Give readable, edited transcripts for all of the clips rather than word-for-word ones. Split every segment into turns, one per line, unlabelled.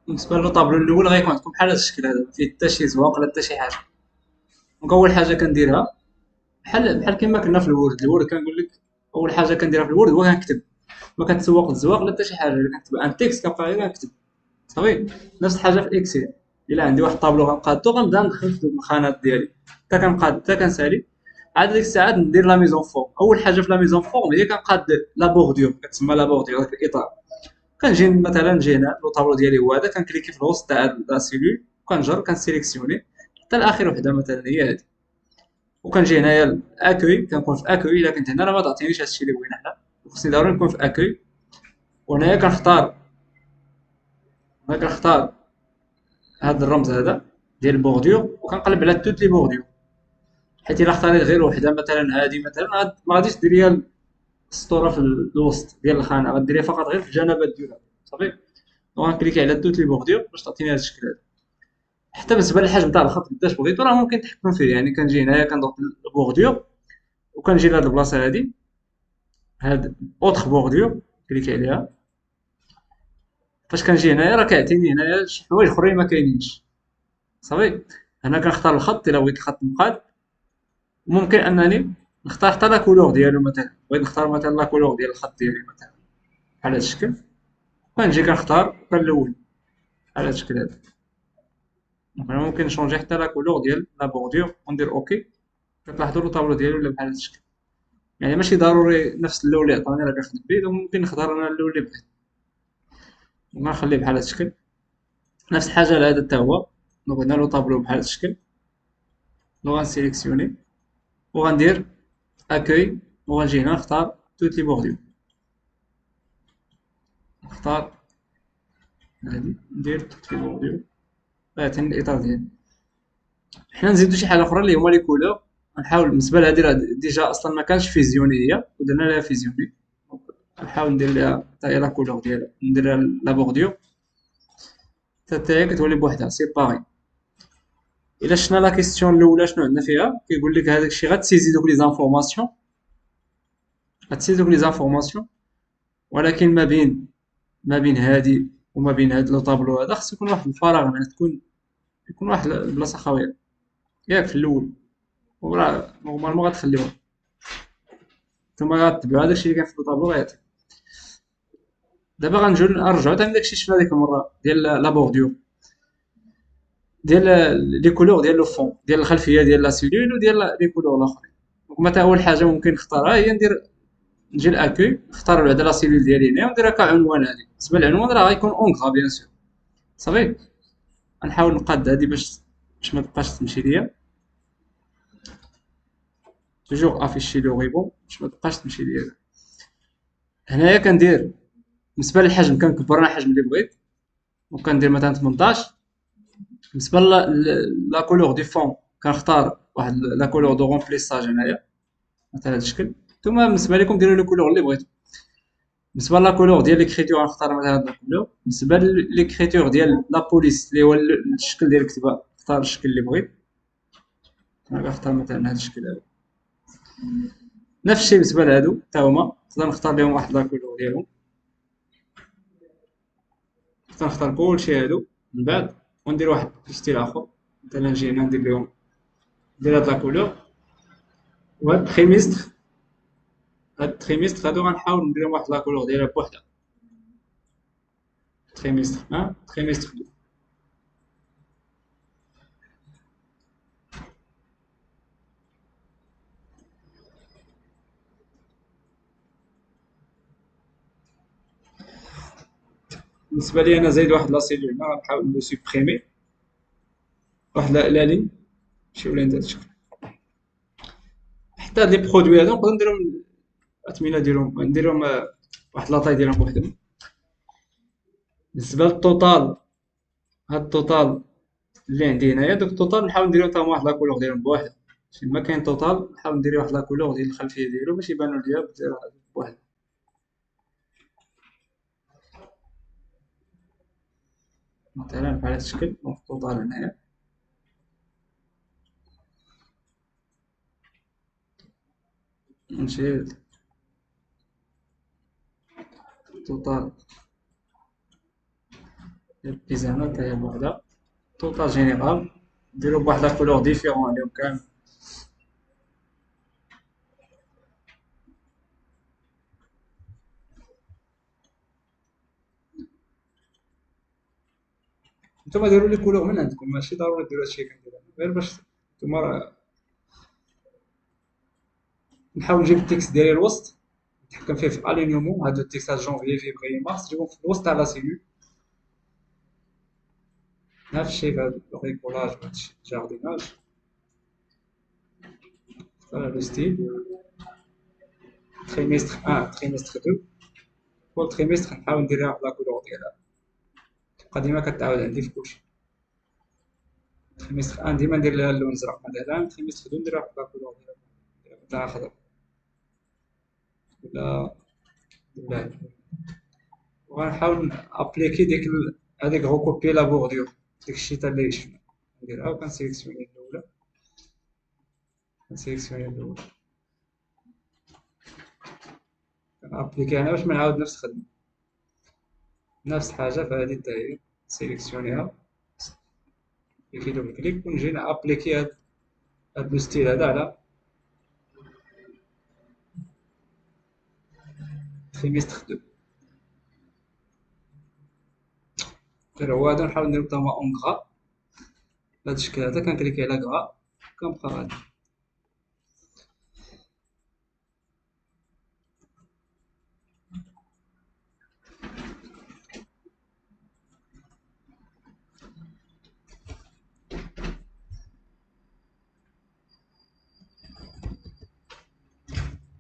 بالنسبه للطابلو الاول غيكون عندكم بحال هذا الشكل هذا، ما فيه حتى شي زواق لا حتى شي حاجه. دونك اول حاجه كنديرها بحال كما كنا في الورد كنقول لك. اول حاجه كنديرها في الورد هو كنكتب. ما كنتسوق الزواق لا حتى شي حاجه، الا كنكتب ان تكست كنبقى غير كنكتب صافي. نفس الحاجه في اكسل. الا عندي واحد الطابلو غنقادو غنبدا ندخل في دوك الخانات ديالي حتى كنقاد حتى كنسالي. عاد ديك الساعات ندير لا ميزون فورم. اول حاجه في لا ميزون فورم هي كنقاد لا بوردور، كتسمى لا بوردور داك الاطار. كنجي مثلا نجي هنا لو طابلو ديالي هو هذا، كنكليكي في الوسط تاع هاد لا سيلول وكنجر كنسيليكسيوني حتى لاخر وحده مثلا هي هذه. وكنجي هنايا الاكوي، كنكون في اكوي. الا كنت هنا راه ما تعطينيش هادشي اللي بغينا حنا، خصني ضروري نكون في اكوي. وهنايا كنختار هاد الرمز هذا ديال البوردور وكنقلب على توت لي بوردور. حيت الا اختاريت غير وحده مثلا هذه مثلا ما غاديش دير ليا السطوره في الوسط ديال الخانه، غديريها فقط غير في الجنبات ديالها صافي. وغنكليكي على توت لي بوردور باش تعطيني هذا الشكل هذا. حتى بالنسبه للحجم تاع الخط قداش بغيتو راه ممكن تحكم فيه. يعني كنجي هنايا كنضغط البوردور وكنجي لهاد البلاصه هادي، هاد اوتر بوردور كليكي عليها. فاش كنجي هنايا راه كيعطيني هنايا شي حوايج اخرين ما كاينينش صافي. هنا كنختار الخط الا بغيت الخط مقاد. ممكن انني نختار حتى لا كولور ديالو. مثلا بغيت نختار مثلا لا كولور ديال الخط ديالي مثلا بحال هذا الشكل. كنجي كنختار كنلون بحال هذا الشكل هذا. مثلا ممكن نشونجي حتى لا كولور ديال لا بوردور وندير اوكي. كتلاحظوا الطابلو ديالي ولا بحال هذا الشكل. يعني ماشي ضروري نفس اللون اللي عطاني راه كنخدم به، ممكن نختار انا اللون اللي بغيت ونخليه بحال هذا الشكل. نفس الحاجه لهذا حتى هو. بغينا له طابلو بحال هذا الشكل، لو غنسيليكسيوني وغندير اكوي. وغنجي هنا نختار توت لي بوردور، نختار هادي ندير توت لي بوردور غيعطيني الاطار ديالي. حنا نزيدو شي حاجه اخرى اللي هما لي كولور. غنحاول بالنسبه لهادي راه ديجا اصلا ما كانش فيزيوني هي ودرنا لها فيزيوني. نحاول ندير لها حتى هي لا كولور ديالها، ندير لها لا بوردور حتى هي كتولي بوحدها سيباري. الا شفنا لا كيسيون الاولى شنو عندنا فيها، كيقول لك هذاك الشيء غتسيزي دوك لي زانفورماسيون. غتسيزي دوك لي زانفورماسيون، ولكن ما بين هادي وما بين هاد لو طابلو هذا خص يكون واحد الفراغ. يعني يكون واحد البلاصه خاويه ياك في الاول. وراه نورمالمون غتخليوها. نتوما غتبعوا هذاك الشيء اللي كان في لو طابلو غيعطي. دابا غنجيو نرجعوا ثاني داك الشيء شفنا ديك المره ديال لا بوردور ديال لي كولور ديال لو فون ديال الخلفيه ديال لا سيلول وديال لي كولور الاخرين. دونك مثلا اول حاجه ممكن نختارها هي نجي لاكوي نختار بعدا لا سيلول ديالي هنا ونديرها كعنوان. هادي بالنسبه للعنوان راه غيكون اونغرا بيان سور صافي. غنحاول نقاد هادي باش ما تبقاش تمشي ليا. توجور افيشي لو غيبون باش ما تبقاش تمشي ليا. هنايا كندير بالنسبه للحجم كنكبر انا الحجم اللي بغيت وكندير مثلا 18. بالنسبه لا كولور دي فون كنختار واحد لا كولور دو رومبليساج هنايا مثلا هذا الشكل. نتوما بالنسبه لكم ديروا لي كولور اللي بغيتو. بالنسبه لا كولور ديال ليكريتور غنختار مثلا هاد لا كولور. بالنسبه ليكريتور ديال لا بوليس اللي هو الشكل ديال الكتابه اختار الشكل اللي بغيت. انا غنختار مثلا هذا الشكل هذا. نفس الشيء بالنسبه لهادو حتى هما نقدر نختار لهم واحد لا كولور ديالهم. نقدر نختار كلشي هادو من بعد وندير واحد ستيل اخر. مثلا نجي هنا ندير لهم ندير هاد لا كولور. وهاد التريميستر هادو غنحاول ندير لهم واحد لا كولور ديالها بوحدها. تريميستر. بالنسبه لي انا زايد واحد لا سيلول هنا غنحاول نو سوبريمي واحد لا لين شي ولين هذا الشكل. حتى هاد لي برودوي هادو نقدر نديرهم اثمنه ديالهم نديرهم واحد لاطاي ديالهم بوحدهم. بالنسبه للتوتال هاد التوتال اللي عندي هنايا دوك التوتال نحاول نديرهم حتى هما واحد لا كولور ديالهم بوحدهم. ما كاين توتال نحاول ندير واحد لا كولور ديال الخلفيه ديالو باش يبانوا ليا بوحدهم. مثلا بحال هاد الشكل. دونك التوتال هنايا نمشي التوتال ديال البيزانا حتى هي بوحدها. توتال جينيرال ديرو بواحد لا كولور ديفيرون عليهم كامل. نتوما ديروا لي كولور من عندكم، ماشي ضروري ديروا هادشي كندير أنا، غير باش نتوما راه نحاول نجيب التكست ديالي الوسط، نتحكم فيه في الينيومون. هادو التكستات جونفيي فيفري مارس تجيبهم في الوسط تاع لا سيلول. نفس الشيء في هاد الريكولاج وهادشي الجارديناج. فوالا لو ستيل تريمستر 1 تريمستر 2. كل تريمستر نحاول نديرها بلا كولور ديالها، تبقى ديما كتعاود عندي في كلشي. تريمستر 1 ديما ندير لها اللون الازرق مثلا، تريمستر 2 نديرها بلا كولور ديالها مثلا خضر ولا ولا. وغنحاول ابليكي هذيك غوكوبي لا بوردور، ديك الشيتا اللي شفنا نديرها. وكنسيليكسيوني الاولى، كنسيليكسيوني الاولى كنابليكي انا باش ما نعاود نفس الخدمه. نفس الحاجه في هذه حتى هي، سيليكسيونيها كليكي دوبل كليك ونجي نابليكي هاد لو ستيل هذا على تريمستر 2. غير هو هذا نحاول نديرو بطاما اون غرا بهذا الشكل هذا. كنكليكي على غرا كنبقى غادي.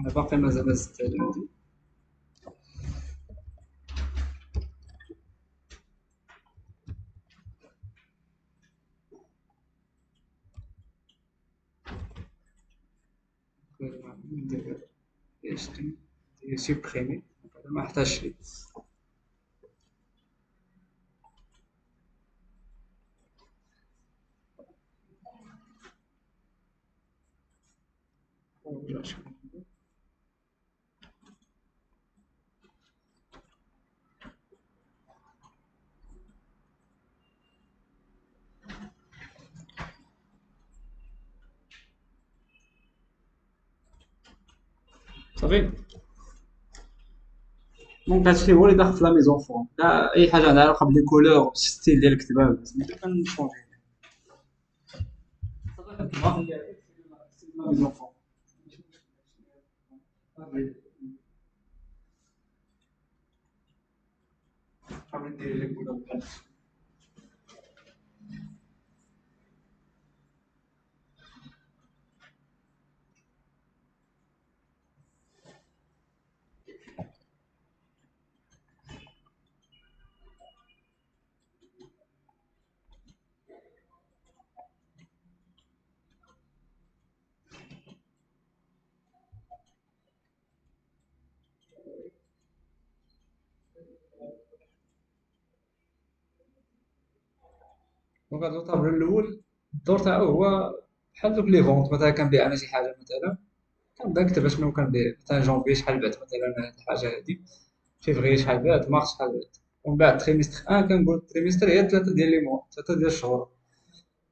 انا باقي مازال زدت هادي. ندير اشتري سوبريمي ما احتاجش ليه. صافي. دونك هادشي هو اللي داخل في لا ميزون فورم. لا اي حاجه عندها علاقه بلي كولور ستيل ديال الكتابه سميتو كنشونجي. صافي هي لا ميزون فورم. حاول دير لي كولور بحال دونك هاد الطابلو الاول الدور تاعو هو بحال دوك لي فونت. مثلا كنبيع انا شي حاجه مثلا، كنبدا نكتب شنو كنبيع. مثلا جونفي شحال بعت مثلا هاد الحاجه هادي، فيفري شحال بعت، مارس شحال بعت. ومن بعد تريمستر 1 كنقول التريمستر هي 3 ديال لي موا، 3 ديال الشهور،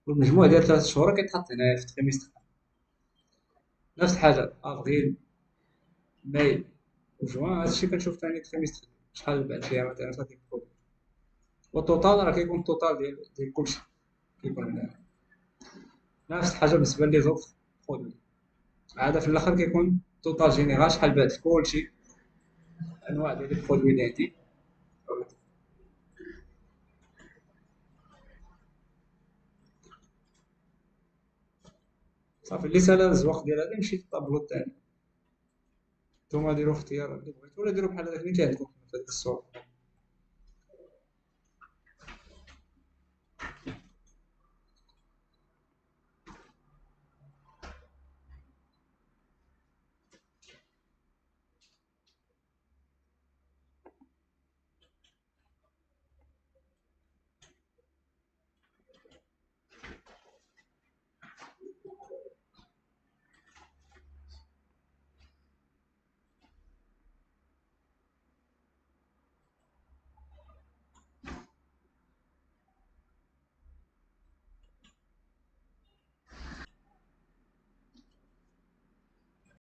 والمجموع ديال 3 شهور كيتحط هنايا في تريمستر. نفس الحاجه افريل ماي وجوان، هادشي كنشوف ثاني تريمستر شحال بعت فيها مثلا في هاديك البرودوي. والتوتال راه كيكون التوتال ديال كلشي كيكون هنايا. نفس الحاجه بالنسبه لي زوف برودوي، عاد في الاخر كيكون توتال جينيرال شحال بعت في كلشي، انواع ديال البرودوي اللي عندي. صافي اللي سالا الزواق ديال هذا نمشي للطابلو الثاني. نتوما ديروا اختيار اللي بغيتو، ولا ديروا بحال هذاك اللي كيعجبكم في هذيك الصورة.